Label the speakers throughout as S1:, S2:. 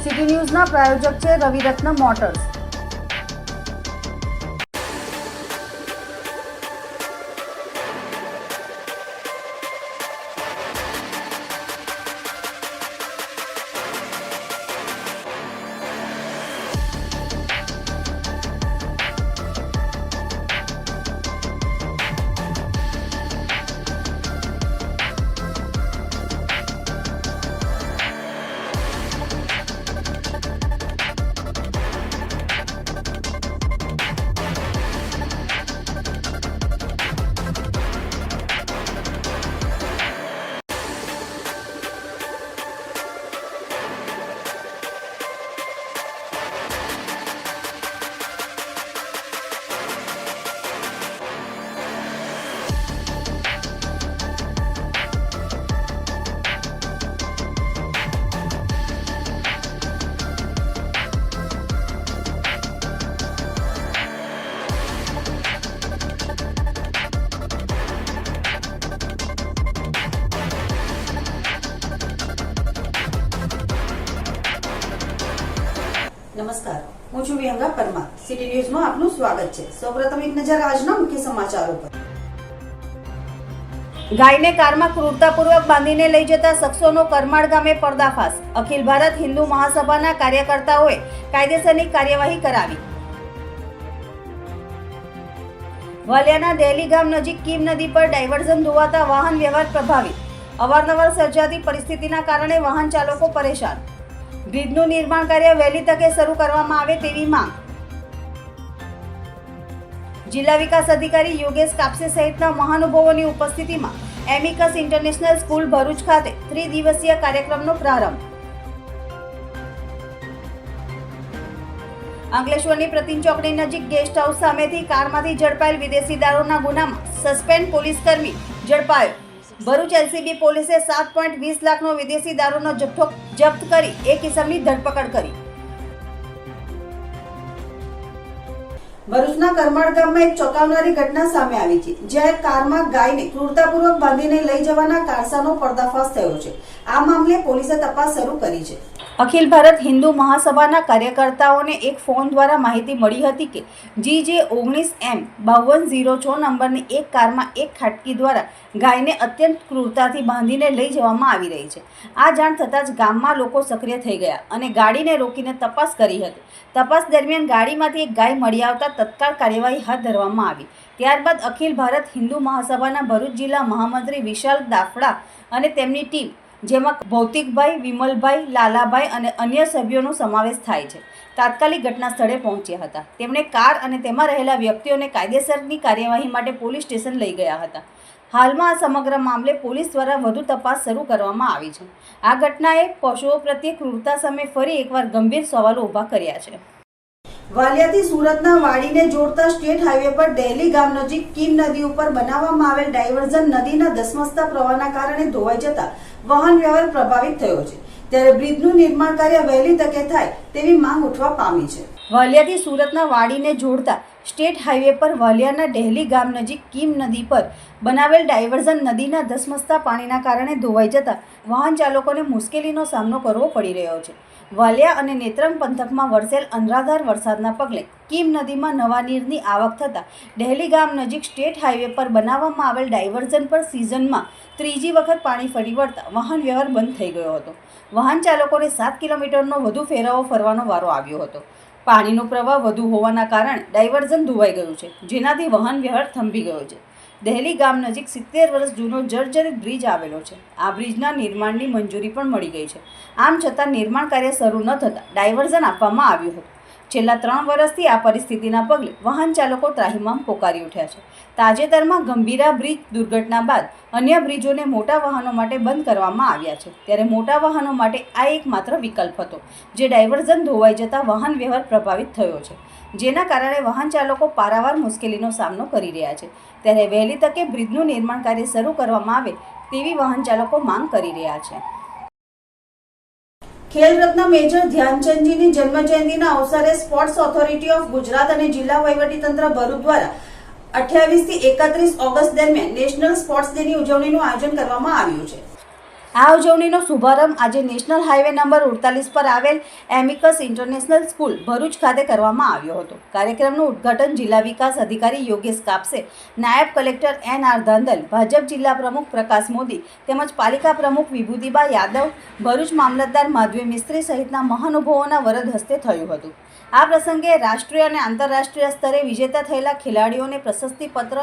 S1: City ન્યૂઝના પ્રાયોજક છે Raviratna motors.
S2: નમસ્કાર, હું છું વિહંગા પરમાર। સિટી ન્યૂઝમાં આપનું સ્વાગત છે। સૌપ્રથમ એક નજર આજના મુખ્ય સમાચારો પર।
S1: ગાયને કારમાં ક્રૂરતાપૂર્વક બાંધીને લઈ જતા શખ્સોનો કરમાળ ગામે પર્દાફાશ। અખિલ ભારત હિન્દુ મહાસભાના કાર્યકર્તાઓએ કાયદેસરની કાર્યવાહી કરાવી। વાલિયાના દહેલી ગામ નજીક કીમ નદી પર ડાયવર્ઝન ધોવાતા વાહન વ્યવહાર પ્રભાવિત। અવારનવાર સર્જાતી પરિસ્થિતિના કારણે વાહન ચાલકો પરેશાન। બ્રિજનું નિર્માણ કાર્ય વહેલી તકે શરૂ કરવામાં આવે તેવી માંગ। જિલ્લા વિકાસ અધિકારી યોગેશ કાપસે સહિતના મહાનુભાવોની ઉપસ્થિતિમાં એમિકસ ઇન્ટરનેશનલ સ્કૂલ ભરૂચ ખાતે ત્રિદિવસીય કાર્યક્રમનો પ્રારંભ। અંકલેશ્વરની પ્રતિન ચોકડી નજીક ગેસ્ટ હાઉસ સામેથી કારમાંથી ઝડપાયેલ વિદેશી દારૂના ગુનામાં સસ્પેન્ડ પોલીસ કર્મી ઝડપાયો। ભરૂચ એલસીબી પોલીસે 7.20 લાખનો વિદેશી દારૂનો જથ્થો જપ્ત કરી એક ઇસમની ધરપકડ કરી।
S2: ભરૂચના કરમાળ ગામમાં એક ચોંકાવનારી ઘટના સામે આવી છે, જ્યાં કારમાં ગાયને ક્રૂરતાપૂર્વક બાંધીને લઈ જવાના કારસાનો પર્દાફાશ થયો છે। આ મામલે પોલીસે તપાસ શરૂ કરી છે।
S1: અખિલ ભારત હિન્દુ મહાસભાના કાર્યકર્તાઓને એક ફોન દ્વારા માહિતી મળી હતી કે GJ19M5206 નંબરની એક કારમાં એક ખાટકી દ્વારા ગાયને અત્યંત ક્રૂરતાથી બાંધીને લઈ જવામાં આવી રહી છે। આ જાણ થતાં જ ગામમાં લોકો સક્રિય થઈ ગયા અને ગાડીને રોકીને તપાસ કરી હતી। તપાસ દરમિયાન ગાડીમાંથી એક ગાય મળી આવતા તત્કાળ કાર્યવાહી હાથ ધરવામાં આવી। ત્યારબાદ અખિલ ભારત હિન્દુ મહાસભાના ભરૂચ જિલ્લા મહામંત્રી વિશાલ દાફડા અને તેમની ટીમ, જેમાં ભૌતિકભાઈ, વિમલભાઈ, લાલાભાઈ અને અન્ય સભ્યોનો સમાવેશ થાય છે, તાત્કાલિક ઘટના સ્થળે પહોંચ્યા હતા। તેમણે કાર અને તેમાં રહેલા વ્યક્તિઓને કાયદેસરની કાર્યવાહી માટે પોલીસ સ્ટેશન લઈ ગયા હતા। હાલમાં આ સમગ્ર મામલે પોલીસ દ્વારા વધુ તપાસ શરૂ કરવામાં આવી છે। આ ઘટનાએ પશુઓ પ્રત્યે ક્રૂરતા સામે ફરી એકવાર ગંભીર સવાલો ઊભા કર્યા છે।
S2: વાલિયાથી સુરતના વાડીને જોડતા સ્ટેટ હાઈવે પર દહેલી ગામ નજીક કીમ નદી ઉપર બનાવવામાં આવેલ ડાયવર્ઝન નદીના ધસમસતા પ્રવાહના કારણે ધોવાઈ જતા વાહન વ્યવહાર પ્રભાવિત થયો છે, ત્યારે બ્રિજનું નિર્માણ કાર્ય વહેલી તકે થાય તેવી માંગ ઉઠવા પામી છે।
S1: વાલિયાથી સુરતના વાડીને જોડતા સ્ટેટ હાઈવે પર વાલિયાના દહેલી ગામ નજીક કીમ નદી પર બનાવેલ ડાયવર્ઝન નદીના ધસમસતા પાણીના કારણે ધોવાઈ જતા વાહન ચાલકોને મુશ્કેલીનો સામનો કરવો પડી રહ્યો છે। વાલિયા અને નેત્રંગ પંથકમાં વરસેલ અનરાધાર વરસાદના પગલે કીમ નદીમાં નવા નીરની આવક થતાં દહેલી ગામ નજીક સ્ટેટ હાઈવે પર બનાવવામાં આવેલ ડાયવર્ઝન પર સિઝનમાં ત્રીજી વખત પાણી ફરી વળતા વાહન વ્યવહાર બંધ થઈ ગયો હતો। વાહન ચાલકોને 7 કિલોમીટરનો વધુ ફેરાવો ફરવાનો વારો આવ્યો હતો। પાણીનો પ્રવાહ વધુ હોવાના કારણે ડાયવર્ઝન ધોવાઈ ગયું છે, જેનાથી વાહન વ્યવહાર થંભી ગયો છે। દહેલી ગામ નજીક 70 વર્ષ જૂનો જર્જરિત બ્રિજ આવેલો છે। આ બ્રિજના નિર્માણની મંજૂરી પણ મળી ગઈ છે, આમ છતાં નિર્માણ કાર્ય શરૂ ન થતાં ડાયવર્ઝન આપવામાં આવ્યું હતું। છેલ્લા 3 વર્ષથી આ પરિસ્થિતિના પગલે વાહન ચાલકો ત્રાહિમામ પોકારી ઉઠ્યા છે। તાજેતરમાં ગંભીરા બ્રિજ દુર્ઘટના બાદ અન્ય બ્રિજોને મોટા વાહનો માટે બંધ કરવામાં આવ્યા છે, ત્યારે મોટા વાહનો માટે આ એકમાત્ર વિકલ્પ હતો, જે ડાયવર્ઝન ધોવાઈ જતા વાહન વ્યવહાર પ્રભાવિત થયો છે, જેના કારણે વાહન ચાલકો પારાવાર મુશ્કેલીનો સામનો કરી રહ્યા છે। ત્યારે વહેલી તકે બ્રિજનું નિર્માણ કાર્ય શરૂ કરવામાં આવે તેવી વાહન ચાલકો માંગ કરી રહ્યા છે।
S2: ખેલ રત્ન મેજર ધ્યાનચંદજીની જન્મજયંતિના અવસરે સ્પોર્ટ્સ ઓથોરિટી ઓફ ગુજરાત અને જિલ્લા વહીવટીતંત્ર ભરૂચ દ્વારા 28 થી 31 ઓગસ્ટ દરમિયાન નેશનલ સ્પોર્ટ્સ ડેની ઉજવણીનું આયોજન કરવામાં આવ્યું છે।
S1: આ ઉજવણીનો શુભારંભ આજે નેશનલ હાઈવે નંબર 48 પર આવેલ એમિકસ ઇન્ટરનેશનલ સ્કૂલ ભરૂચ ખાતે કરવામાં આવ્યો હતો. કાર્યક્રમનું ઉદ્ઘાટન જિલ્લા વિકાસ અધિકારી યોગેશ કાપસે, નાયબ કલેક્ટર NR ધાંધલ, ભાજપ જિલ્લા પ્રમુખ પ્રકાશ મોદી તેમજ પાલિકા પ્રમુખ વિભૂતિબા યાદવ, ભરૂચ મામલતદાર માધવી મિસ્ત્રી સહિતના મહાનુભાવોના વરદ હસ્તે થયું હતું. આ પ્રસંગે રાષ્ટ્રીય અને આંતરરાષ્ટ્રીય સ્તરે વિજેતા થયેલા ખેલાડીઓને પ્રશસ્તિપત્ર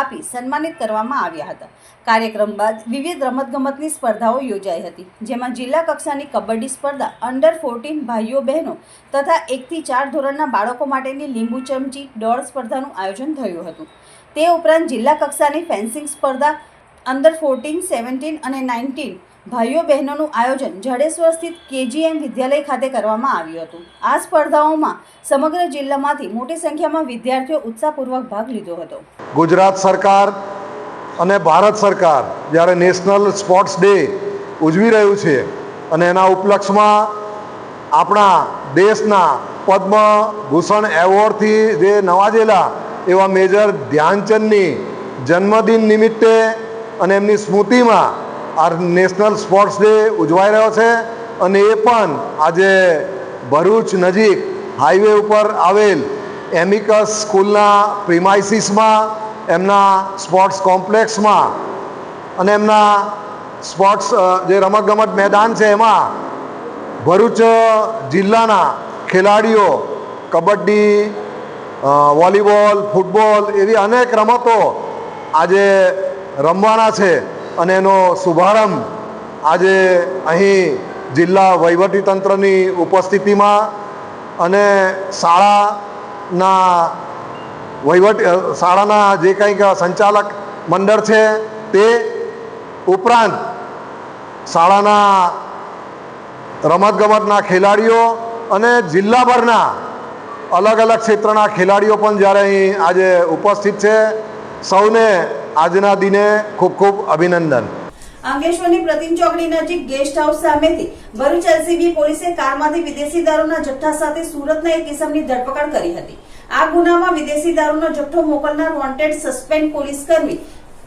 S1: આપી સન્માનિત કરવામાં આવ્યા હતા. કાર્યક્રમ બાદ વિવિધ રમતગમતની સ્પર્ધાઓ યોજાઈ હતી, જેમાં જિલ્લા કક્ષાની કબડ્ડી સ્પર્ધા, અંડર 14 ભાઈઓ બહેનો તથા 1 થી 4 ધોરણના બાળકો માટેની લીંબુ ચમચી દોડ સ્પર્ધાનું આયોજન થયું હતું. તે ઉપરાંત જિલ્લા કક્ષાની ફેન્સિંગ સ્પર્ધા, અંડર 14, 17 અને 19 ભાઈઓ બહેનોનું આયોજન જડેશ્વર સ્થિત KGM વિદ્યાલય ખાતે કરવામાં આવ્યું હતું. આ સ્પર્ધાઓમાં સમગ્ર જિલ્લામાંથી મોટી સંખ્યામાં વિદ્યાર્થીઓ ઉત્સાહપૂર્વક ભાગ લીધો હતો.
S3: ગુજરાત સરકાર અને ભારત સરકાર જ્યારે નેશનલ સ્પોર્ટ્સ ડે ઉજવી રહ્યું છે અને એના ઉપલક્ષમાં આપણા દેશના પદ્મભૂષણ એવોર્ડથી જે નવાજેલા એવા મેજર ધ્યાનચંદની જન્મદિન નિમિત્તે અને એમની સ્મૃતિમાં આ નેશનલ સ્પોર્ટ્સ ડે ઉજવાઈ રહ્યો છે. અને એ પણ આજે ભરૂચ નજીક હાઈવે ઉપર આવેલ એમિકસ સ્કૂલના પ્રિમાઇસીસમાં, એમના સ્પોર્ટ્સ કોમ્પ્લેક્સમાં અને એમના સ્પોર્ટ્સ જે રમતગમત મેદાન છે એમાં ભરૂચ જિલ્લાના ખેલાડીઓ કબડ્ડી, વોલીબોલ, ફૂટબોલ એવી અનેક રમતો આજે રમવાના છે. અને એનો શુભારંભ આજે અહીં જિલ્લા વહીવટીતંત્રની ઉપસ્થિતિમાં અને શાળાના જે કંઈક સંચાલક મંડળ છે તે ઉપરાંત શાળાના રમતગમતના ખેલાડીઓ અને જિલ્લાભરના અલગ અલગ ક્ષેત્રના ખેલાડીઓ પણ જ્યારે અહીં આજે ઉપસ્થિત છે. સૌને આજના દિને ખૂબ ખૂબ અભિનંદન.
S2: અંકલેશ્વરની પ્રતિમ ચોકડી નજીક ગેસ્ટ હાઉસ સામેથી ભરૂચ LCB પોલીસે કારમાંથી વિદેશી દારૂના જથ્થા સાથે સુરતના એક ઇસમની ધરપકડ કરી હતી. આ ગુનામાં વિદેશી દારૂનો જથ્થો મોકલનાર વોન્ટેડ સસ્પેન્ડ પોલીસ કર્મી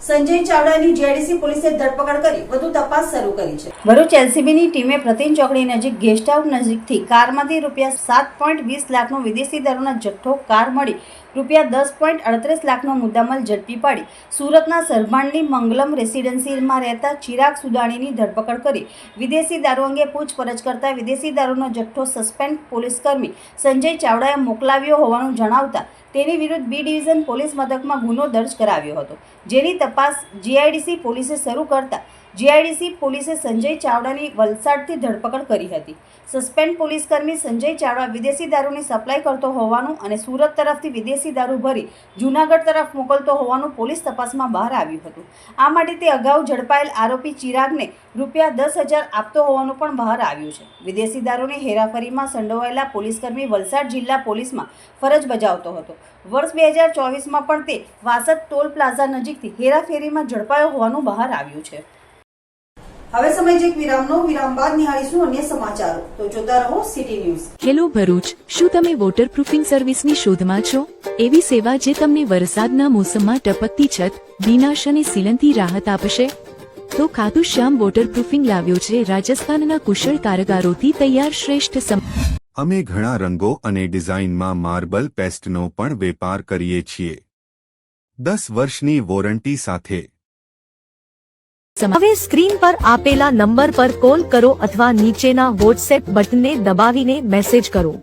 S2: સંજય ચાવડાની JDC પોલીસે ધરપકડ કરી વધુ તપાસ શરૂ કરી છે.
S1: ભરૂચ LCBની ટીમે પ્રતિમ ચોકડી નજીક ગેસ્ટ હાઉસ નજીકથી કારમાંથી ₹7.20 લાખનો વિદેશી દારૂનો જથ્થો કાર મળી ₹10.38 લાખનો મુદ્દામાલ ઝડપી પાડી સુરતના સરભાણની મંગલમ રેસિડેન્સીમાં રહેતા ચિરાગ સુદાણીની ધરપકડ કરી વિદેશી દારૂ અંગે પૂછપરછ કરતા વિદેશી દારૂનો જથ્થો સસ્પેન્ડ પોલીસકર્મી સંજય ચાવડાએ મોકલાવ્યો હોવાનું જણાવતા તેની વિરુદ્ધ B ડિવિઝન પોલીસ મથકમાં ગુનો દર્જ કરાવ્યો હતો, જેની તપાસ GIDC પોલીસે શરૂ કરતા GIDC પોલીસે સંજય ચાવડાની વલસાડથી ધરપકડ કરી હતી. સસ્પેન્ડ પોલીસકર્મી સંજય ચાવડા વિદેશી દારૂની સપ્લાય કરતો હોવાનું અને સુરત તરફથી વિદેશી દારૂ ભરી જૂનાગઢ તરફ મોકલતો હોવાનું પોલીસ તપાસમાં બહાર આવ્યું હતું. આ માટે તે અગાઉ ઝડપાયેલ આરોપી ચિરાગને ₹10,000 આપતો હોવાનું પણ બહાર આવ્યું છે. વિદેશી દારૂની હેરાફેરીમાં સંડોવાયેલા પોલીસકર્મી વલસાડ જિલ્લા પોલીસમાં ફરજ બજાવતો હતો. વર્ષ 2024માં પણ તે વાસદ ટોલ પ્લાઝા નજીકથી હેરાફેરીમાં ઝડપાયો હોવાનું બહાર આવ્યું છે.
S2: હવે સમય છે એક વિરામનો. વિરામ બાદ નિહાળીશું અન્ય સમાચારો. તો જોતા રહો સિટી ન્યૂઝ.
S4: હેલો ભરૂચ, શું તમે વોટરપ્રૂફિંગ સર્વિસની શોધમાં છો? એવી સેવા જે તમને વરસાદના મોસમમાં ટપકતી છત, ભીનાશ અને સીલનથી રાહત આપશે? તો ખાતુ શ્યામ વોટરપ્રૂફિંગ લાવ્યો છે રાજસ્થાનના કુશળ કારગારોથી તૈયાર શ્રેષ્ઠ
S5: અમે ઘણા રંગો અને ડિઝાઇનમાં માર્બલ પેસ્ટનો પણ વેપાર કરીએ છીએ 10 વર્ષની વોરંટી સાથે.
S4: હવે સ્ક્રીન પર આપેલા નંબર પર કોલ કરો અથવા નીચેના વોટ્સએપ બટનને દબાવીને મેસેજ કરો.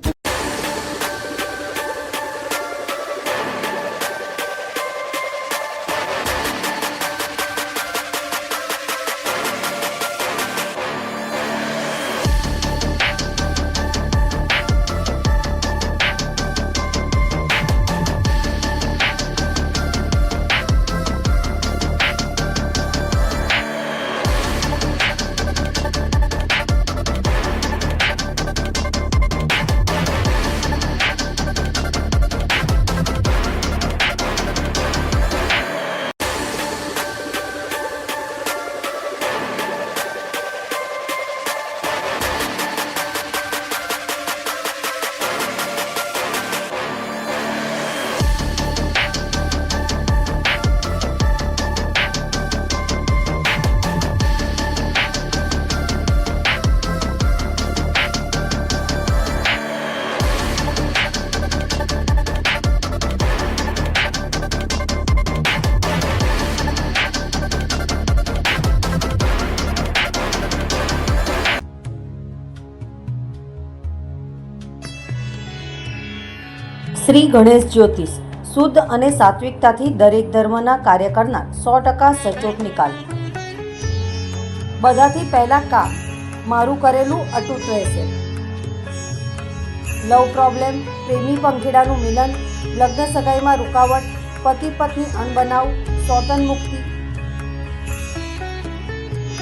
S1: શ્રી ગણેશ જ્યોતિષ શુદ્ધ અને સાત્વિકતાથી દરેક ધર્મના કાર્ય કરનાર 100% સચોટ નિકાલ. બધાથી પહેલા કામ મારું કરેલું અતૂટ રહેશે. લવ પ્રોબ્લેમ, પ્રેમી પંખીડાનું મિલન, લગ્ન સગાઈમાં રૂકાવટ, પતિ પત્ની અનબનાવ, સ્વતન મુક્તિ,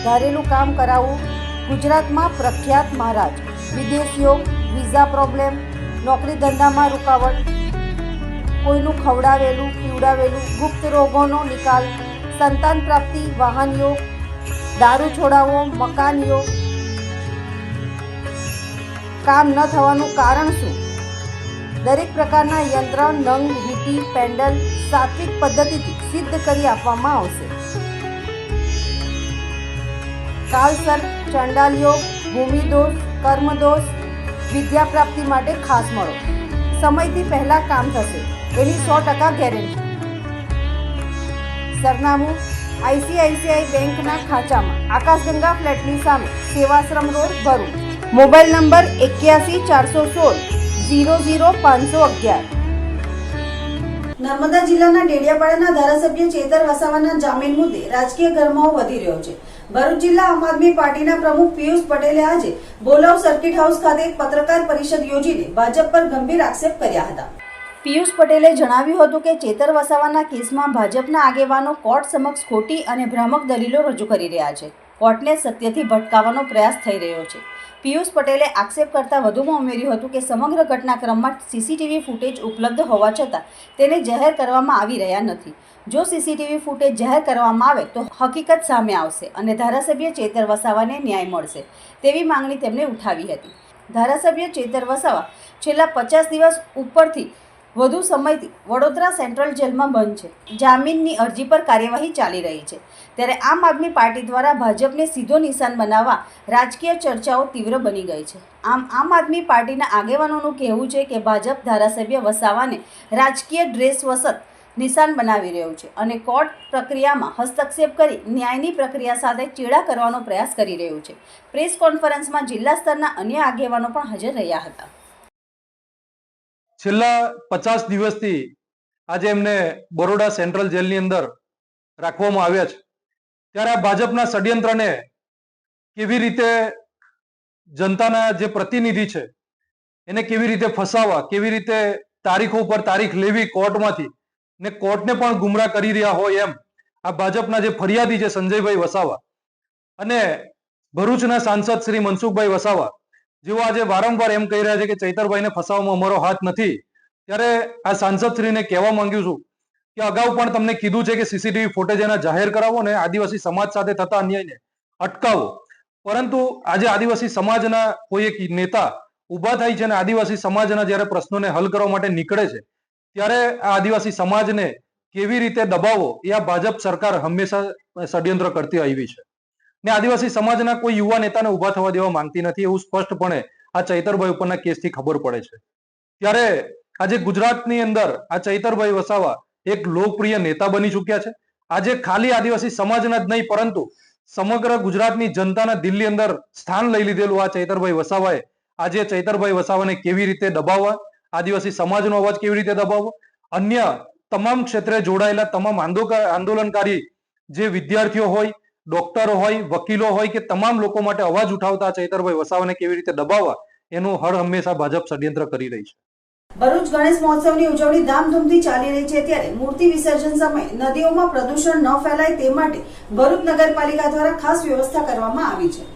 S1: ધારેલું કામ કરાવવું, ગુજરાતમાં પ્રખ્યાત મહારાજ, વિદેશીઓ, વિઝા પ્રોબ્લેમ, નોકરી ધંધામાં રૂકાવટ, કોઈનું ખવડાવેલું પીવડાવેલું, ગુપ્ત રોગોનો નિકાલ, સંતાન પ્રાપ્તિ, વાહન યોગ, દારૂ છોડાવવો, મકાન યોગ. કામ ન થવાનું કારણ શું? દરેક પ્રકારના યંત્ર, નંગ, વીંટી, પેન્ડલ સાત્વિક પદ્ધતિથી સિદ્ધ કરી આપવામાં આવશે. કાલસર્પ, ચંડાલ યોગ, ભૂમિદોષ, કર્મદોષ, વિદ્યા પ્રાપ્તિ માટે ખાસ મળો. સમયથી પહેલા કામ થશે એની 100% ગેરંટી. સરનામું ICICI બેંકના ખાંચામાં, આકાશગંગા ફ્લેટની સામે, Sevashram road, Bharuch. Mobile number 81 416 00 511.
S2: Narmada જિલ્લાના ડેડિયાપાડાના ધારાસભ્ય ચેતર વસાવાના જામીન મુદ્દે રાજકીય ગરમાવો વધી રહ્યો છે. ભરૂચ જિલ્લા આમ આદમી પાર્ટીના પ્રમુખ પિયુષ પટેલે આજે બોલાવ સર્કિટ હાઉસ ખાતે એક પત્રકાર પરિષદ યોજીને ભાજપ પર ગંભીર આક્ષેપ કર્યા હતા. પિયુષ પટેલે જણાવ્યું હતું કે ચેતર વસાવાના કેસમાં ભાજપના આગેવાનો કોર્ટ સમક્ષ ખોટી અને ભ્રામક દલીલો રજૂ કરી રહ્યા છે. કોર્ટને સત્યથી ભટકાવવાનો પ્રયાસ થઈ રહ્યો છે. પિયુષ પટેલે આક્ષેપ કરતા વધુમાં ઉમેર્યું હતું કે સમગ્ર ઘટનાક્રમમાં CCTV ફૂટેજ ઉપલબ્ધ હોવા છતાં તેને જાહેર કરવામાં આવી રહ્યા નથી. જો CCTV ફૂટેજ જાહેર કરવામાં આવે તો હકીકત સામે આવશે અને ધારાસભ્ય ચેતર વસાવાને ન્યાય મળશે તેવી માંગણી તેમણે ઉઠાવી હતી. ધારાસભ્ય ચેતર વસાવા છેલ્લા 50 દિવસ ઉપરથી વધુ સમયથી વડોદરા સેન્ટ્રલ જેલમાં બંધ છે. જામીનની અરજી પર કાર્યવાહી ચાલી રહી છે. ત્યારે આમ આદમી પાર્ટી દ્વારા ભાજપને સીધો નિશાન બનાવવા રાજકીય ચર્ચાઓ તીવ્ર બની ગઈ છે. આમ આદમી પાર્ટીના આગેવાનોનું કહેવું છે કે ભાજપ ધારાસભ્ય વસાવાને રાજકીય ડ્રેસ વસત નિશાન બનાવી રહ્યું છે અને કોર્ટ પ્રક્રિયામાં હસ્તક્ષેપ કરી ન્યાયની પ્રક્રિયા સાથે ચેડા કરવાનો પ્રયાસ કરી રહ્યું છે. પ્રેસ કોન્ફરન્સમાં જિલ્લા સ્તરના અન્ય આગેવાનો પણ હાજર રહ્યા હતા.
S6: છેલ્લા 50 દિવસથી આજે એમને બરોડા સેન્ટ્રલ જેલની અંદર રાખવામાં આવ્યા છે. ત્યારે આ ભાજપના ષડયંત્રને કેવી રીતે જનતાના જે પ્રતિનિધિ છે એને કેવી રીતે ફસાવવા, કેવી રીતે તારીખો ઉપર તારીખ લેવી કોર્ટમાંથી ને કોર્ટને પણ ગુમરાહ કરી રહ્યા હોય એમ આ ભાજપના જે ફરિયાદી છે સંજયભાઈ વસાવા અને ભરૂચના સાંસદ શ્રી મનસુખભાઈ વસાવા જેઓ આજે વારંવાર એમ કહી રહ્યા છે કે ચૈતરભાઈને ફસાવવામાં અમારો હાથ નથી. ત્યારે આ સાંસદશ્રીને કહેવા માંગ્યું છું કે અગાઉ પણ તમને કીધું છે કે CCTV ફૂટેજ એના જાહેર કરાવો ને આદિવાસી સમાજ સાથે થતા અન્યાયને અટકાવો. પરંતુ આજે આદિવાસી સમાજના કોઈ એક નેતા ઊભા થાય છે અને આદિવાસી સમાજના જ્યારે પ્રશ્નોને હલ કરવા માટે નીકળે છે ત્યારે આ આદિવાસી સમાજને કેવી રીતે દબાવવો એ આ ભાજપ સરકાર હંમેશા ષડયંત્ર કરતી આવી છે ને આદિવાસી સમાજના કોઈ યુવા નેતાને ઊભા થવા દેવા માંગતી નથી એવું સ્પષ્ટપણે આ ચૈતરભાઈ ઉપરના કેસથી ખબર પડે છે. ત્યારે આજે ગુજરાતની અંદર આ ચૈતરભાઈ વસાવા એક લોકપ્રિય નેતા બની ચૂક્યા છે. આજે ખાલી આદિવાસી સમાજના જ નહીં પરંતુ સમગ્ર ગુજરાતની જનતાના દિલની અંદર સ્થાન લઈ લીધેલું આ ચૈતરભાઈ વસાવાએ આજે ચૈતરભાઈ વસાવાને કેવી રીતે દબાવવા, આદિવાસી સમાજનો અવાજ કેવી રીતે દબાવવો, અન્ય તમામ ક્ષેત્રે જોડાયેલા તમામ આંદોલનકારી જે વિદ્યાર્થીઓ હોય, ડોક્ટરો હોય, વકીલો હોય કે તમામ લોકો માટે અવાજ ઉઠાવતા ચૈતરભાઈ વસાવાને કેવી રીતે દબાવવા એનું હર હંમેશા ભાજપ ષડયંત્ર કરી રહી છે.
S2: ભરૂચ ગણેશ મહોત્સવની ઉજવણી ધામધૂમથી ચાલી રહી છે. ત્યારે મૂર્તિ વિસર્જન સમયે નદીઓમાં પ્રદૂષણ ન ફેલાય તે માટે ભરૂચ નગરપાલિકા દ્વારા ખાસ વ્યવસ્થા કરવામાં આવી છે.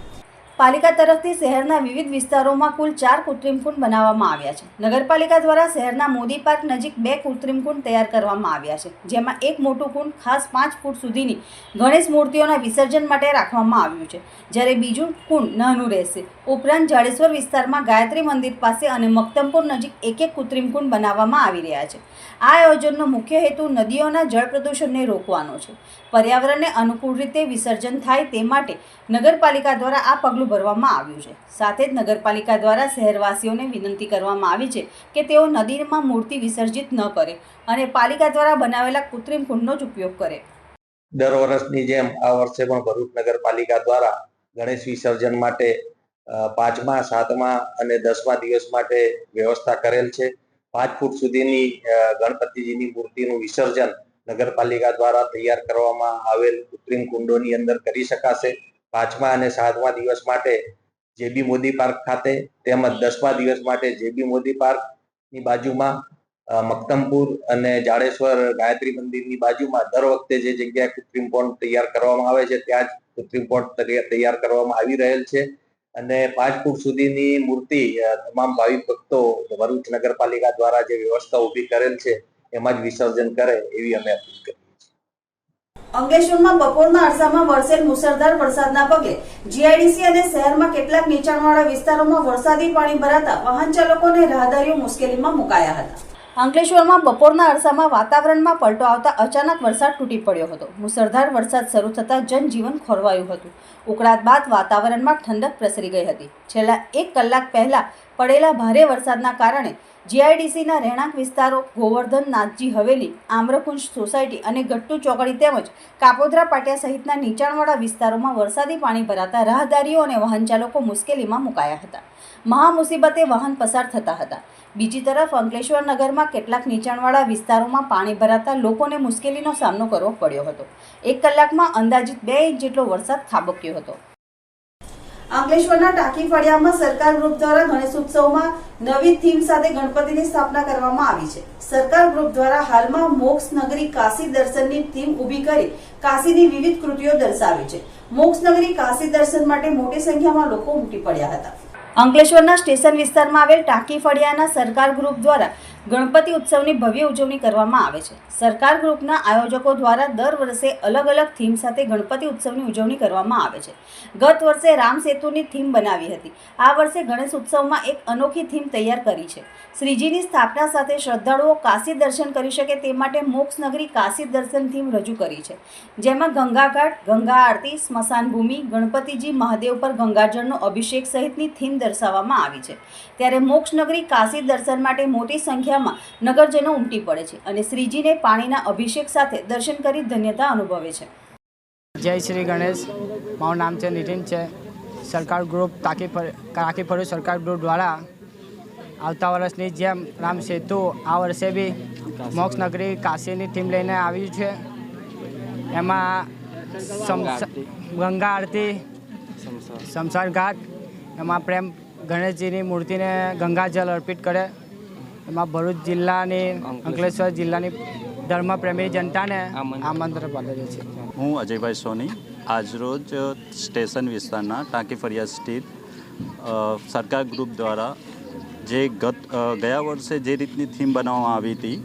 S2: પાલિકા તરફથી શહેરના વિવિધ વિસ્તારોમાં કુલ 4 કૃત્રિમ કુંડ બનાવવામાં આવ્યા છે. નગરપાલિકા દ્વારા શહેરના મોદી પાર્ક નજીક 2 કૃત્રિમ કુંડ તૈયાર કરવામાં આવ્યા છે, જેમાં એક મોટું કુંડ ખાસ 5 ફૂટ સુધીની ગણેશ મૂર્તિઓના વિસર્જન માટે રાખવામાં આવ્યું છે, જ્યારે બીજું કુંડ નાનું રહેશે. ઉપરાંત જાડેશ્વર વિસ્તારમાં ગાયત્રી મંદિર પાસે અને મક્તમપુર નજીક એક કૃત્રિમ કુંડ બનાવવામાં આવી રહ્યા છે. આ આયોજનનો મુખ્ય હેતુ નદીઓના જળ પ્રદૂષણને રોકવાનો છે. પર્યાવરણને અનુકૂળ રીતે વિસર્જન થાય તે માટે નગરપાલિકા દ્વારા આ પગલું ભરવામાં આવ્યું છે. સાથે જ નગરપાલિકા દ્વારા શહેરવાસીઓને વિનંતી કરવામાં આવી છે કે તેઓ નદીમાં મૂર્તિ વિસર્જિત ન કરે અને પાલિકા દ્વારા બનાવેલા કૃત્રિમ કુંડનો જ ઉપયોગ કરે.
S7: દર વર્ષની જેમ આ વર્ષે પણ ભરૂચ નગરપાલિકા દ્વારા ગણેશ વિસર્જન માટે 5મા, 7મા અને 10મા દિવસ માટે વ્યવસ્થા કરેલ છે. 5 ફૂટ સુધીની ગણપતિજીની મૂર્તિનું વિસર્જન નગરપાલિકા દ્વારા તૈયાર કરવામાં આવેલ કૃત્રિમ કુંડોની અંદર કરી શકાશે. 5મા અને 7મા દિવસ માટે જેબી મોદી પાર્ક ખાતે તેમજ 10મા દિવસ માટે જેબી મોદી પાર્કની બાજુમાં મક્તમપુર અને જાડેશ્વર ગાયત્રી મંદિરની બાજુમાં દર વખતે જે જગ્યાએ કૃત્રિમ પોન્ડ તૈયાર કરવામાં આવે છે ત્યાં જ કૃત્રિમ પોન્ડ તૈયાર કરવામાં આવી રહેલ છે અને 5 ફૂટ સુધીની મૂર્તિ તમામ ભાવિક ભક્તો ભરૂચ નગરપાલિકા દ્વારા જે વ્યવસ્થા ઊભી કરેલ છે એમાં જ વિસર્જન કરે એવી અમે અપીલ કરીએ છીએ.
S2: અંકલેશ્વરમાં બપોરના અરસામાં વરસેલ મુસળધાર વરસાદના પગલે જીઆઈડીસી અને શહેરમાં કેટલાક નીચાણવાળા વિસ્તારોમાં વરસાદી પાણી ભરાતા વાહન ચાલકો અને રાહદારીઓ મુશ્કેલીમાં મુકાયા હતા. અંકલેશ્વરમાં બપોરના અરસામાં વાતાવરણમાં પલટો આવતા અચાનક વરસાદ તૂટી પડ્યો હતો. મુસળધાર વરસાદ શરૂ થતાં જનજીવન ખોરવાયું હતું. ઉકળાટ બાદ વાતાવરણમાં ઠંડક પ્રસરી ગઈ હતી. છેલ્લા 1 કલાક પહેલા પડેલા ભારે વરસાદના કારણે જીઆઈડીસીના રહેણાંક વિસ્તારો ગોવર્ધન નાથજી હવેલી, આમ્રકુંજ સોસાયટી અને ગટ્ટુ ચોકડી તેમજ કાપોદ્રા પાટિયા સહિતના નીચાણવાળા વિસ્તારોમાં વરસાદી પાણી ભરાતા રાહદારીઓ અને વાહન ચાલકો મુશ્કેલીમાં મુકાયા હતા. મહા મુસીબતે વાહન પસાર થતા હતા. બીજી તરફ અંકલેશ્વર નગરમાં કેટલાક નીચાણવાળા વિસ્તારોમાં પાણી ભરાતા લોકોને મુશ્કેલીનો સામનો કરવો પડ્યો હતો. 1 કલાકમાં અંદાજિત 2 ઇંચ જેટલો વરસાદ ખાબક્યો હતો. અંકલેશ્વરના ટાંકી ફળિયામાં સરકાર ગ્રુપ દ્વારા ગણેશ ઉત્સવમાં નવી થીમ સાથે ગણપતિની સ્થાપના કરવામાં આવી છે. સરકાર ગ્રુપ દ્વારા હાલમાં મોક્ષ નગરી કાશી દર્શનની થીમ ઊભી કરી કાશીની વિવિધ કૃતિઓ દર્શાવી છે. મોક્ષ નગરી કાશી દર્શન માટે મોટી સંખ્યામાં લોકો ઉમટી પડ્યા હતા. અંકલેશ્વરના સ્ટેશન વિસ્તારમાં આવેલ ટાંકી ફળિયાના સરકાર ગ્રુપ દ્વારા ગણપતિ ઉત્સવની ભવ્ય ઉજવણી કરવામાં આવે છે. સરકાર ગ્રુપના આયોજકો દ્વારા દર વર્ષે અલગ અલગ થીમ સાથે ગણપતિ ઉત્સવની ઉજવણી કરવામાં આવે છે. ગત વર્ષે રામ સેતુની થીમ બનાવી હતી. આ વર્ષે ગણેશ ઉત્સવમાં એક અનોખી થીમ તૈયાર કરી છે. શ્રીજીની સ્થાપના સાથે શ્રદ્ધાળુઓ કાશી દર્શન કરી શકે તે માટે મોક્ષ નગરી કાશી દર્શન થીમ રજૂ કરી છે. જેમાં ગંગાઘાટ, ગંગા આરતી, સ્મશાન ભૂમિ, ગણપતિજી મહાદેવ પર ગંગાજળનો અભિષેક સહિતની થીમ દર્શાવવામાં આવી છે. ત્યારે મોક્ષ નગરી કાશી દર્શન માટે મોટી સંખ્યામાં નગરજનો ઉમટી પડે છે અને શ્રીજીને પાણીના અભિષેક સાથે દર્શન કરી ધન્યતા અનુભવે છે.
S8: જય શ્રી ગણેશ. મારું નામ છે નિતિન છે. સરકાર ગ્રુપ ટાંકી ફળિયું સરકાર ગ્રુપ દ્વારા આવતા વર્ષની જેમ રામ સેતુ આ વર્ષે બી મોક્ષ નગરી કાશીની થીમ લઈને આવ્યું છે. એમાં ગંગા આરતી, શમશાન ઘાટ, એમાં પ્રેમ ગણેશજીની મૂર્તિને ગંગાજળ અર્પિત કરે. એમાં ભરૂચ જિલ્લાની અંકલેશ્વર જિલ્લાની ધર્મપ્રેમી જનતાને આમંત્રણ પાઠવીએ છીએ.
S9: હું અજયભાઈ સોની આજરોજ સ્ટેશન વિસ્તારના ટાંકી ફળિયા સ્થિત સરકાર ગ્રુપ દ્વારા જે ગયા વર્ષે જે રીતની થીમ બનાવવામાં આવી હતી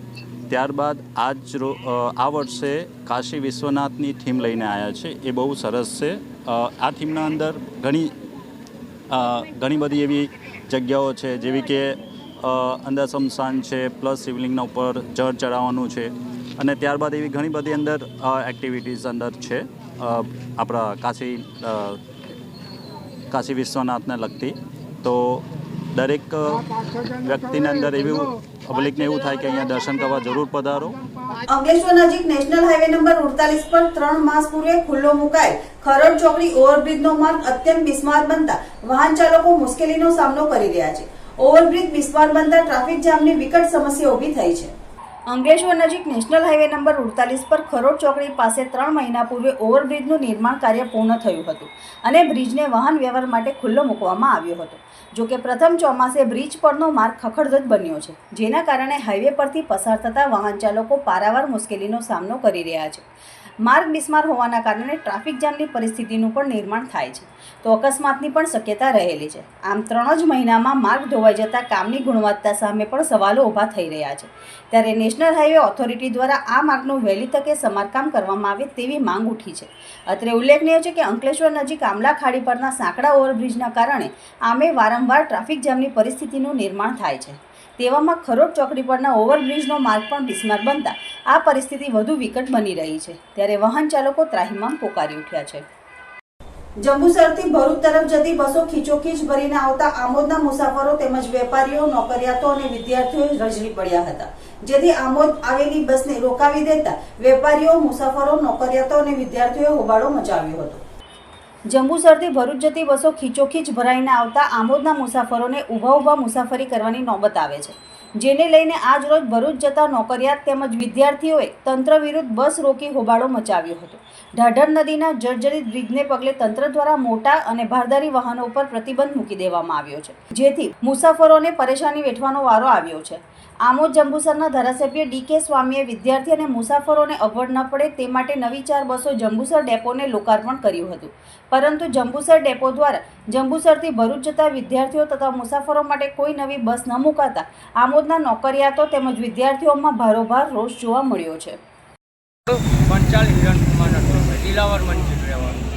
S9: ત્યારબાદ આ વર્ષે કાશી વિશ્વનાથની થીમ લઈને આવ્યા છે. એ બહુ સરસ છે. આ થીમના અંદર ઘણી બધી એવી જગ્યાઓ છે જેવી કે અંદર શમશાન છે, પ્લસ શિવલિંગના ઉપર જળ ચડાવવાનું છે અને ત્યારબાદ એવી ઘણી બધી અંદર એક્ટિવિટીઝ અંદર છે આપણા કાશી વિશ્વનાથને લગતી. તો દરેક વ્યક્તિને અંદર એવું પબ્લિકને એવું થાય કે અહીંયા દર્શન કરવા જરૂર પધારો.
S2: અંકલેશ્વર નજીક નેશનલ હાઈવે નંબર 48 પર 3 માસ પૂર્વે ખુલ્લો મુકાયેલ ખરડ ચોકડી ઓવરબ્રિજનો માર્ગ અત્યંત બિસ્માર બનતા વાહન ચાલકો મુશ્કેલીનો સામનો કરી રહ્યા છે. ઓવરબ્રિજ બિસ્માર બનતા ટ્રાફિક જામની વિકટ સમસ્યા ઊભી થઈ છે. અંકલેશ્વર નજીક નેશનલ હાઈવે નંબર 48 પર ખરોડ ચોકડી પાસે 3 મહિના પૂર્વે ઓવરબ્રિજનું નિર્માણ કાર્ય પૂર્ણ થયું હતું અને બ્રિજને વાહન વ્યવહાર માટે ખુલ્લો મૂકવામાં આવ્યો હતો. જોકે પ્રથમ ચોમાસે બ્રિજ પરનો માર્ગ ખખડધજ બન્યો છે, જેના કારણે હાઈવે પરથી પસાર થતા વાહન ચાલકો પારાવાર મુશ્કેલીનો સામનો કરી રહ્યા છે. માર્ગ બિસ્માર હોવાના કારણે ટ્રાફિક જામની પરિસ્થિતિનું પણ નિર્માણ થાય છે, તો અકસ્માતની પણ શક્યતા રહેલી છે. આમ 3 જ મહિનામાં માર્ગ ધોવાઈ જતા કામની ગુણવત્તા સામે પણ સવાલો ઊભા થઈ રહ્યા છે. ત્યારે નેશનલ હાઈવે ઓથોરિટી દ્વારા આ માર્ગનું વહેલી તકે સમારકામ કરવામાં આવે તેવી માંગ ઉઠી છે. અત્રે ઉલ્લેખનીય છે કે અંકલેશ્વર નજીક આમલા ખાડી પરના સાંકડા ઓવરબ્રિજના કારણે આમે વારંવાર ટ્રાફિક જામની પરિસ્થિતિનું નિર્માણ થાય છે. તેવામાં ખરોડ ચોકડી પરના ઓવરબ્રિજનો માર્ગ પણ બિસ્માર બનતા આ પરિસ્થિતિ વધુ વિકટ બની રહી છે. ત્યારે વાહન ચાલકો ત્રાહિમામ પોકારી ઉઠ્યા છે. જંબુસરથી ભરૂચ તરફ જતી બસો ખીચોખીચ ભરીને આવતા આમોદના મુસાફરો તેમજ વેપારીઓ, નોકરિયાતો અને વિદ્યાર્થીઓ રજડી પડ્યા હતા, જેથી આમોદ આવેલી બસને રોકાવી દેતા વેપારીઓ, મુસાફરો, નોકરિયાતો અને વિદ્યાર્થીઓએ હોબાળો મચાવ્યો હતો. જંબુસરથી ભરૂચ જતી બસો ખીચોખીચ ભરાઈને આવતા આમોદના મુસાફરોને ઊભા મુસાફરી કરવાની નોબત આવે છે.
S1: જેને લઈને આજ રોજ ભરૂચ જતા નોકરિયાત તેમજ વિદ્યાર્થીઓએ તંત્ર વિરુદ્ધ બસ રોકી હોબાળો મચાવ્યો હતો. ઢાઢર નદીના જર્જરિત બ્રિજને પગલે તંત્ર દ્વારા મોટા અને ભારદારી વાહનો ઉપર પ્રતિબંધ મૂકી દેવામાં આવ્યો છે, જેથી મુસાફરોને પરેશાની વેઠવાનો વારો આવ્યો છે. આમોદ જંબુસરના ધારાસભ્ય ડી.કે. સ્વામીએ વિદ્યાર્થી અને મુસાફરોને અગવડ ન પડે તે માટે નવી 4 બસો જંબુસર ડેપોને લોકાર્પણ કર્યું હતું, પરંતુ જંબુસર ડેપો દ્વારા જંબુસરથી ભરૂચ જતા વિદ્યાર્થીઓ તથા મુસાફરો માટે કોઈ નવી બસ ન મુકાતા આમોદના નોકરિયાતો તેમજ વિદ્યાર્થીઓમાં ભારોભાર રોષ જોવા મળ્યો છે.
S10: પંચાલ હિરણકુમાર નટવરભાઈ, દિલાવર મંજિલ રહેવાનું,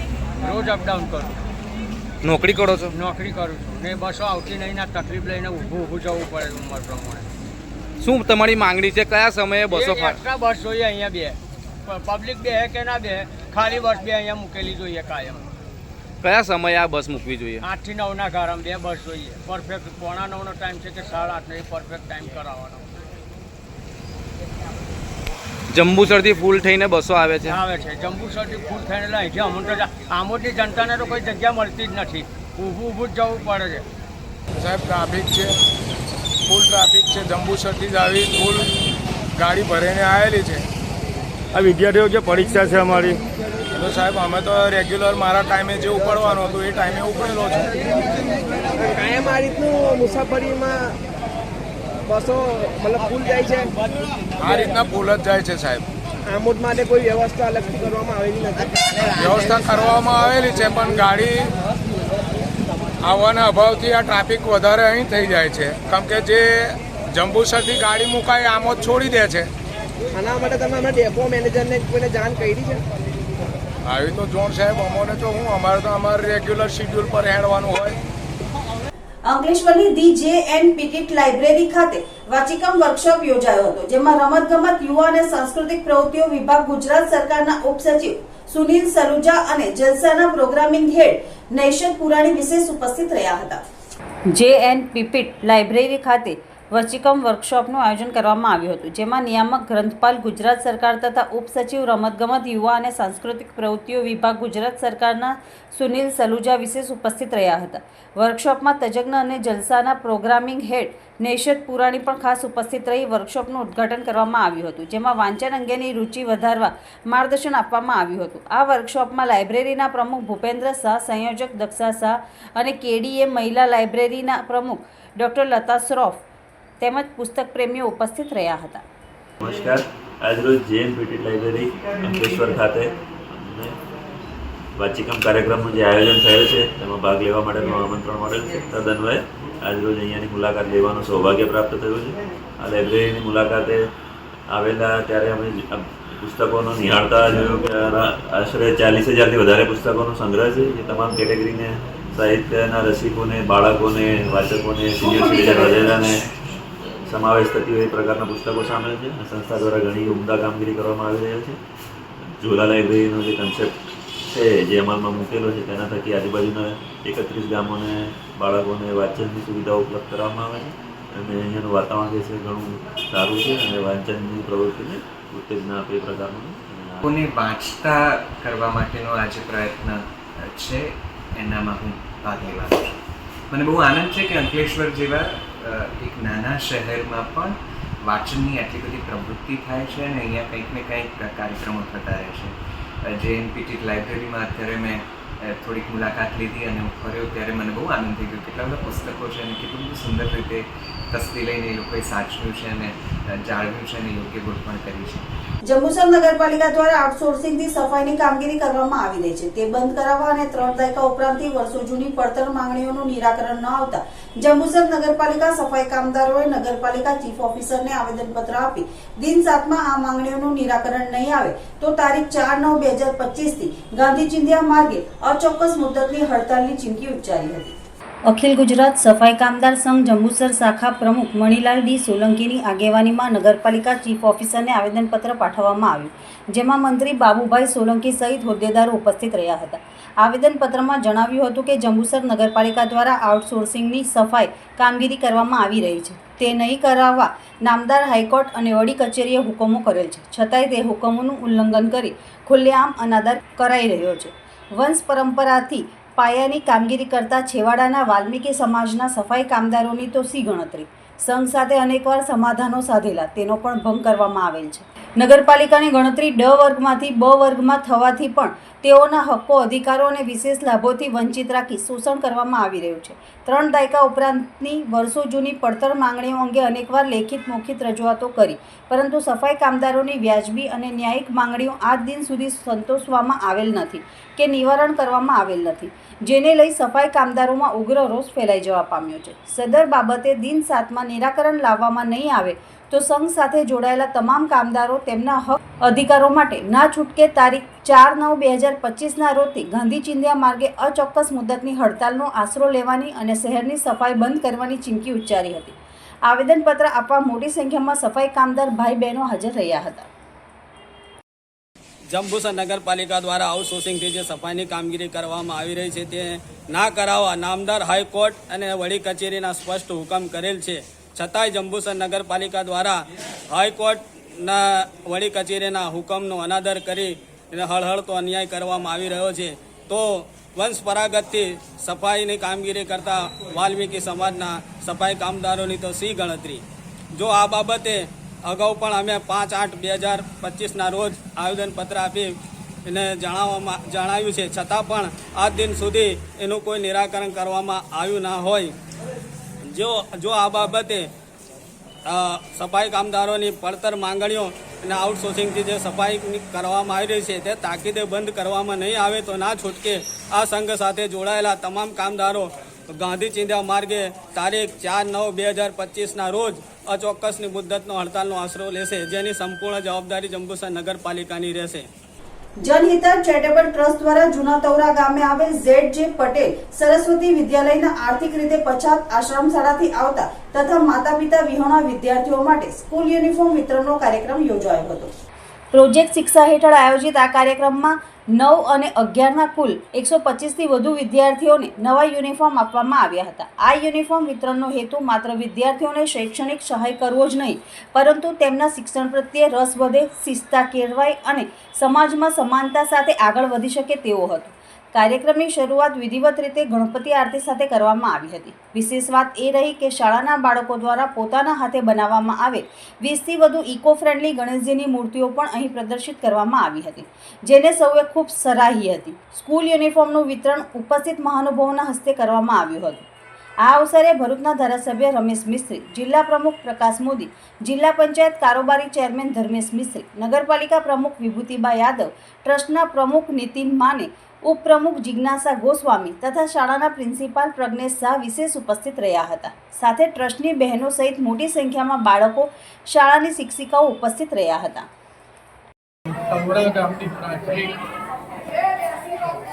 S10: રોજ અપડાઉન કરું.
S11: નોકરી કરો છો?
S10: નોકરી કરું છું ને બસો આવતી નહીં ના તકલીફ લઈને ઊભું જવું પડે ઉંમર પ્રમાણે.
S11: શું તમારી માંગણી છે? કયા સમયે બસો
S10: એક્સ્ટ્રા બસ જોઈએ અહીંયા બે, પબ્લિક બે કે ના બે, ખાલી બસ બે અહીંયા મૂકેલી જોઈએ કાયમ.
S11: કયા સમયે આ બસ મૂકવી જોઈએ?
S10: 8 થી 9 ના ગારામાં બે બસ જોઈએ. પરફેક્ટ 8:45 નો ટાઈમ છે કે 8:30 એ પરફેક્ટ ટાઈમ કરાવવાનો.
S11: જંબુસરથી ફૂલ થઈને બસો આવે છે?
S10: આવે છે જંબુસરથી ફૂલ થઈને લઈ છે. અમુક તો આમોદની જનતાને તો કોઈ જગ્યા મળતી જ નથી, ઊભું જ જવું પડે છે.
S12: સાહેબ ટ્રાફિક છે, ફૂલ ટ્રાફિક છે. જંબુસરથી જ આવી ફૂલ ગાડી ભરીને આવેલી છે.
S13: આ વિદ્યાર્થીઓ જે પરીક્ષા છે અમારી,
S12: તો સાહેબ અમે તો રેગ્યુલર મારા ટાઈમે જે ઉપડવાનું હતું એ ટાઈમે ઉપડેલો છું.
S14: કાયમ આ રીતનું મુસાફરીમાં બસો મતલબ ફૂલ જાય છે?
S12: આ રીતના ફૂલ જ જાય છે સાહેબ.
S14: આમોદ માટે કોઈ વ્યવસ્થા અલગથી કરવામાં આવેલી નથી?
S12: વ્યવસ્થા કરવામાં આવેલી છે, પણ ગાડી આવવાના અભાવથી આ ટ્રાફિક વધારે અહીં થઈ જાય છે. કેમ કે જે જંબુસરથી ગાડી મુકાય આમોદ છોડી દે છે.
S14: આના માટે તમે અમે ડેપો મેનેજરને કોઈને જાણ કરી છે?
S12: આવી તો જોણ સાહેબ અમોને તો અમારે રેગ્યુલર શિડ્યુલ પર હેડવાનું હોય.
S2: અંકલેશ્વરની ધી જે.એન. પિટિટ લાઇબ્રેરી ખાતે વાચિકમ વર્કશોપ યોજાયો હતો, જેમાં રમતગમત, યુવા અને સાંસ્કૃતિક પ્રવૃત્તિઓ વિભાગ ગુજરાત સરકારના ઉપસચિવ સુનિલ સલુજા અને જલસાના પ્રોગ્રામિંગ હેડ નૈશદ પુરાણી વિશેષ ઉપસ્થિત રહ્યા હતા.
S1: જે.એન. પિટિટ લાઇબ્રેરી ખાતે વચિકમ વર્કશોપનું આયોજન કરવામાં આવ્યું હતું, જેમાં નિયામક ગ્રંથપાલ ગુજરાત સરકાર તથા ઉપસચિવ રમતગમત, યુવા અને સાંસ્કૃતિક પ્રવૃત્તિઓ વિભાગ ગુજરાત સરકારના સુનિલ સલુજા વિશેષ ઉપસ્થિત રહ્યા હતા. વર્કશોપમાં તજજ્ઞ અને જલસાના પ્રોગ્રામિંગ હેડ નૈશદ પુરાણી પણ ખાસ ઉપસ્થિત રહી વર્કશોપનું ઉદ્ઘાટન કરવામાં આવ્યું હતું, જેમાં વાંચન અંગેની રુચિ વધારવા માર્ગદર્શન આપવામાં આવ્યું હતું. આ વર્કશોપમાં લાઇબ્રેરીના પ્રમુખ ભૂપેન્દ્ર શાહ, સંયોજક દક્ષા શાહ અને કેડીએ મહિલા લાઇબ્રેરીના પ્રમુખ ડૉક્ટર લતા શ્રોફ તેમજ પુસ્તક પ્રેમીઓ ઉપસ્થિત રહ્યા હતા.
S15: નમસ્કાર. આજરોજ જે.એન. પિટિટ લાઇબ્રેરી અંકલેશ્વર ખાતે વાચિકમ કાર્યક્રમનું જે આયોજન થયેલ છે તેમાં ભાગ લેવા માટેનું આમંત્રણ મળેલ છે. તદન્વયે આજરોજ અહીંયાની મુલાકાત લેવાનું સૌભાગ્ય પ્રાપ્ત થયું છે. આ લાઇબ્રેરીની મુલાકાતે આવેલા ત્યારે અમે પુસ્તકોનો નિહાળતા જોયું કે આશરે 40,000થી વધારે પુસ્તકોનો સંગ્રહ છે, જે તમામ કેટેગરીને સાહિત્યના રસિકોને, બાળકોને, વાચકોને, સિનિયર સિટીઝન વગેરેને સમાવેશ થતી હોય એ પ્રકારના પુસ્તકો સામેલ છે. સંસ્થા દ્વારા ઘણી ઉમદા કામગીરી કરવામાં આવી રહી છે. ઝોલા લાઇબ્રેરીનો જે કન્સેપ્ટ છે જે અમલમાં મૂકેલો છે તેના થકી આજુબાજુના 31 ગામોને બાળકોને વાંચનની સુવિધાઓ ઉપલબ્ધ કરવામાં આવે છે અને અહીંયાનું વાતાવરણ જે છે ઘણું સારું છે અને વાંચનની પ્રવૃત્તિને ઉત્તેજના આપે એ પ્રકારનું
S16: લોકોને વાંચતા કરવા માટેનો આ જે પ્રયત્ન છે એનામાં હું ભાગ લેવાનો છું. મને બહુ આનંદ છે કે અંકલેશ્વર જેવા એક નાના શહેરમાં પણ વાંચનની આટલી બધી પ્રવૃત્તિ થાય છે અને અહીંયા કંઈક ને કંઈક કાર્યક્રમો થતા રહે છે. જે.એન. પિટિટ લાઇબ્રેરીમાં અત્યારે મેં થોડીક મુલાકાત લીધી અને હું ફર્યો ત્યારે મને બહુ આનંદ થઈ ગયો. કેટલા બધા પુસ્તકો છે અને કેટલું બધું સુંદર રીતે તસ્દી લઈને એ લોકોએ સાચવ્યું છે અને જાળવ્યું છે અને યોગ્ય ગોઠવણ કરી છે.
S2: જંબુસર નગરપાલિકા દ્વારા આઉટસોર્સિંગથી સફાઈની કામગીરી કરવામાં આવી રહી છે, તે બંધ કરાવવા અને 3 દાયકા ઉપરાંતથી વર્ષો જૂની પડતર માંગણીઓનું નિરાકરણ ન આવતા જંબુસર નગરપાલિકા સફાઈ કામદારોએ નગરપાલિકા ચીફ ઓફિસરને આવેદનપત્ર આપી દિન 7માં આ માંગણીઓનું નિરાકરણ નહીં આવે તો તારીખ 4/9/2025 થી ગાંધી ચિંધ્યા માર્ગે અચોક્કસ મુદ્દતની હડતાલની ચીમકી ઉચ્ચારી હતી. અખિલ ગુજરાત સફાઈ કામદાર સંઘ જંબુસર શાખા પ્રમુખ મણિલાલ ડી સોલંકીની આગેવાનીમાં નગરપાલિકા ચીફ ઓફિસરને આવેદનપત્ર પાઠવવામાં આવ્યું, જેમાં મંત્રી બાબુભાઈ સોલંકી સહિત હોદ્દેદારો ઉપસ્થિત રહ્યા હતા. આવેદનપત્રમાં જણાવ્યું હતું કે જંબુસર નગરપાલિકા દ્વારા આઉટસોર્સિંગની સફાઈ કામગીરી કરવામાં આવી રહી છે, તે નહીં કરાવવા નામદાર હાઈકોર્ટ અને વડી કચેરીએ હુકમો કરેલ છે, છતાંય તે હુકમોનું ઉલ્લંઘન કરી ખુલ્લેઆમ અનાદર કરાઈ રહ્યો છે. વંશ પરંપરાથી પાયાની કામગીરી કરતા છેવાડાના વાલ્મીકી સમાજના સફાઈ કામદારોની તો સી ગણતરી.
S1: સંઘ સાથે અનેકવાર સમાધાનો સાધેલા તેનો પણ ભંગ કરવામાં આવેલ છે. નગરપાલિકાની ગણતરી ડ વર્ગમાંથી બ વર્ગમાં થવાથી પણ તેઓના હક્કો, અધિકારો અને વિશેષ લાભોથી વંચિત રાખી શોષણ કરવામાં આવી રહ્યું છે. 3 દાયકા ઉપરાંતની વર્ષો જૂની પડતર માંગણીઓ અંગે અનેકવાર લેખિત મૌખિક રજૂઆતો કરી, પરંતુ સફાઈ કામદારોની વ્યાજબી અને ન્યાયિક માંગણીઓ આજ દિન સુધી સંતોષવામાં આવેલ નથી કે નિવારણ કરવામાં આવેલ નથી, જેને લઈ સફાઈ કામદારોમાં ઉગ્ર રોષ ફેલાઈ જવા પામ્યો છે. સદર બાબતે દિન 7માં નિરાકરણ લાવવામાં નહીં આવે તો સંઘ સાથે જોડાયેલા તમામ કામદારો તેમના હક અધિકારો માટે ના છૂટકે તારીખ 4/9/2025ના રોજથી ગાંધી ચિંધ્યા માર્ગે અચોક્કસ મુદ્દતની હડતાલનો આશરો લેવાની અને શહેરની સફાઈ બંધ કરવાની ચીમકી ઉચ્ચારી હતી. આવેદનપત્ર આપવા મોટી સંખ્યામાં સફાઈ કામદાર ભાઈ બહેનો હાજર રહ્યા હતા.
S10: જંબુસર નગરપાલિકા દ્વારા આઉટસોર્સિંગથી જે સફાઈની કામગીરી કરવામાં આવી રહી છે તે ના કરાવવા નામદાર હાઈકોર્ટ અને વડી કચેરીના સ્પષ્ટ હુકમ કરેલ છે. છતાંય જંબુસર નગરપાલિકા દ્વારા હાઈકોર્ટના વડી કચેરીના હુકમનો અનાદર કરી હળહળતો અન્યાય કરવામાં આવી રહ્યો છે. તો વંશપરાગતથી સફાઈની કામગીરી કરતા વાલ્મીકી સમાજના સફાઈ કામદારોની તો સી ગણતરી. જો આ બાબતે અગાઉ પણ અમે 5/8/2025ના રોજ આવેદનપત્ર આપી એને જણાવ્યું છે, છતાં પણ આજ દિન સુધી એનું કોઈ નિરાકરણ કરવામાં આવ્યું ના હોય. જો આ બાબતે સફાઈ કામદારોની પડતર માંગણીઓ અને આઉટસોર્સિંગથી જે સફાઈ કરવામાં આવી રહી છે તે તાકીદે બંધ કરવામાં નહીં આવે તો ના છૂટકે આ સંઘ સાથે જોડાયેલા તમામ કામદારો ગાંધી ચિંધ્યા માર્ગે તારીખ 4/9/2025ના રોજ અચોક્કસની મુદ્દતનો હડતાલનો આશરો લેશે, જેની સંપૂર્ણ જવાબદારી જંબુસર નગરપાલિકાની રહેશે.
S2: જનહિતા ચેરિટેબલ ટ્રસ્ટ દ્વારા જૂના તૌરા ગામે આવેલ ZJ પટેલ સરસ્વતી વિદ્યાલયના આર્થિક રીતે પછાત આશ્રમ શાળાથી આવતા તથા માતા પિતા વિહોણા વિદ્યાર્થીઓ માટે સ્કૂલ યુનિફોર્મ વિતરણનો કાર્યક્રમ યોજાયો હતો. પ્રોજેક્ટ શિક્ષા હેઠળ આયોજિત આ કાર્યક્રમમાં 9 અને 11ના કુલ 125થી વધુ વિદ્યાર્થીઓને નવા યુનિફોર્મ આપવામાં આવ્યા હતા. આ યુનિફોર્મ વિતરણનો હેતુ માત્ર વિદ્યાર્થીઓને શૈક્ષણિક સહાય કરવો જ નહીં, પરંતુ તેમના શિક્ષણ પ્રત્યે રસ વધે, શિસ્તતા કેળવાય અને સમાજમાં સમાનતા સાથે આગળ વધી શકે તેવો હતો. કાર્યક્રમની શરૂઆત વિધિવત રીતે ગણપતિ આરતી સાથે કરવામાં આવી હતી. વિશેષ વાત એ રહી કે શાળાના બાળકો દ્વારા પોતાના હાથે બનાવવામાં આવેલ 20થી વધુ ઇકો ફ્રેન્ડલી ગણેશજીની મૂર્તિઓ પણ અહીં પ્રદર્શિત કરવામાં આવી હતી, જેને સૌએ ખૂબ સરાહી હતી. સ્કૂલ યુનિફોર્મનું વિતરણ ઉપસ્થિત મહાનુભાવોના હસ્તે કરવામાં આવ્યું હતું. આ અવસરે ભરૂચના ધારાસભ્ય રમેશ મિસ્ત્રી, જિલ્લા પ્રમુખ પ્રકાશ મોદી, જિલ્લા પંચાયત કારોબારી ચેરમેન ધર્મેશ મિસ્ત્રી, નગરપાલિકા પ્રમુખ વિભૂતિબા યાદવ, ટ્રસ્ટના પ્રમુખ નીતિન માને, ઉપપ્રમુખ જિજ્ઞાસા ગોસ્વામી તથા શાળાના પ્રિન્સિપાલ પ્રજ્ઞેશ શાહ વિશેષ ઉપસ્થિત રહ્યા હતા. સાથે ટ્રસ્ટની બહેનો સહિત મોટી સંખ્યામાં બાળકો, શાળાની શિક્ષિકાઓ ઉપસ્થિત રહ્યા હતા.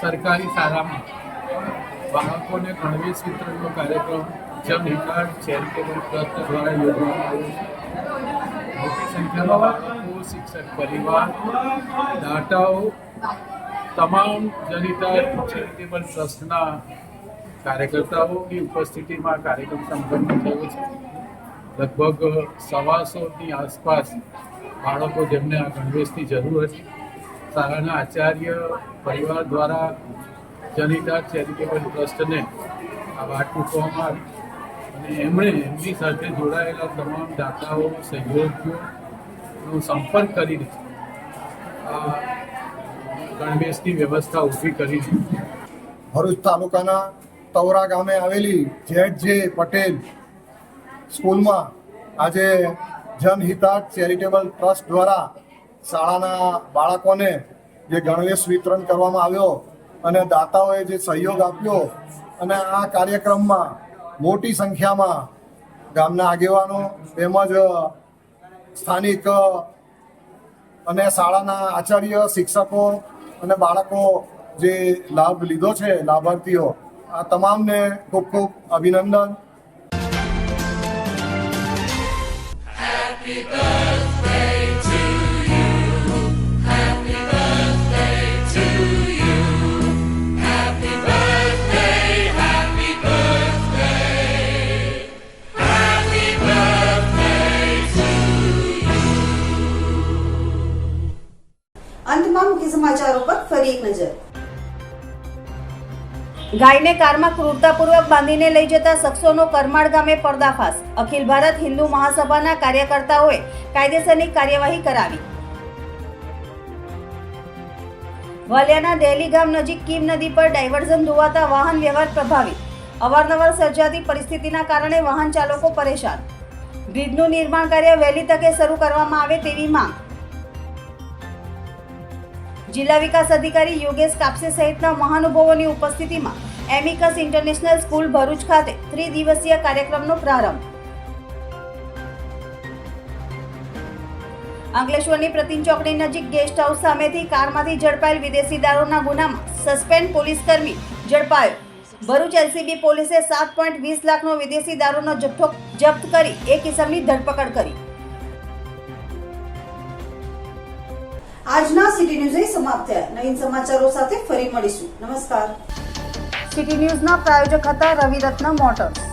S12: સરકારી શાળામાં બાળકોને ગણવેશ વિતરણનો કાર્યક્રમ જનહિતા ચેરિટેબલ ટ્રસ્ટ દ્વારા યોજવામાં આવ્યો છે. મોટી સંખ્યામાં બાળકો, શિક્ષક પરિવાર, દાતાઓ, તમામ જનહિતા ચેરિટેબલ ટ્રસ્ટના કાર્યકર્તાઓની ઉપસ્થિતિમાં કાર્યક્રમ સંપન્ન થયો છે. લગભગ 125ની આસપાસ બાળકો જેમને આ ગણવેશની જરૂર હતી, શાળાના આચાર્ય પરિવાર દ્વારા જનહિતા ચેરિટેબલ ટ્રસ્ટને આ વાત મૂકવામાં આવી અને એમણે એમની સાથે જોડાયેલા તમામ દાતાઓ, સહયોગીઓનો સંપર્ક કરીને આ ગણવેશની વ્યવસ્થા ઊભી કરી છે.
S17: ભરૂચ તાલુકાના તૌરા ગામે આવેલી ZJ પટેલ સ્કૂલમાં આજે જનહિતા ચેરિટેબલ ટ્રસ્ટ દ્વારા શાળાના બાળકોને જે ગણવેશ વિતરણ કરવામાં આવ્યો અને દાતાઓએ જે સહયોગ આપ્યો અને આ કાર્યક્રમમાં મોટી સંખ્યામાં ગામના આગેવાનો તેમજ સ્થાનિક અને શાળાના આચાર્ય, શિક્ષકો અને બાળકો જે લાભ લીધો છે, લાભાર્થીઓ, આ તમામને ખૂબ ખૂબ અભિનંદન.
S2: અંતમાં મુખ્ય સમાચારો પર ફરી એક નજર.
S1: ગાયને કારમાં ક્રૂરતાપૂર્વક બાંધીને લઈ જતા શખ્સોનો કરમાળ ગામે પર્દાફાશ. અખિલ ભારત હિન્દુ મહાસભાના કાર્યકર્તાઓએ કાયદેસરની કાર્યવાહી કરાવી. વાલિયાના ડેલી ગામ નજીક કીમ નદી પર ડાયવર્ઝન ધોવાતા વાહન વ્યવહાર પ્રભાવિત. અવારનવાર સર્જાતી પરિસ્થિતિના કારણે વાહન ચાલકો પરેશાન. બ્રિજનું નિર્માણ કાર્ય વહેલી તકે શરૂ કરવામાં આવે તેવી માંગ. જિલ્લા વિકાસ અધિકારી યોગેશ કાપસે સહિતના મહાનુભાવોની ઉપસ્થિતિમાં એમિકસ ઇન્ટરનેશનલ સ્કૂલ ભરૂચ ખાતે 3 દિવસીય કાર્યક્રમનો પ્રારંભ. અંકલેશ્વરની પ્રતિન ચોકડી નજીક ગેસ્ટ હાઉસ સામેથી કારમાંથી ઝડપાયેલ વિદેશી દારૂના ગુનામાં સસ્પેન્ડ પોલીસકર્મી ઝડપાયો. ભરૂચ એલસીબી પોલીસે 7.20 લાખનો વિદેશી દારૂનો જથ્થો જપ્ત કરી એક ઇસમની ધરપકડ કરી.
S2: આજના સિટી ન્યૂઝ સમાપ્ત થયા. નવીન સમાચારો સાથે ફરી મળીશું. નમસ્કાર.
S1: સિટી ન્યૂઝના પ્રાયોજક હતા રવિરત્ન મોટર્સ.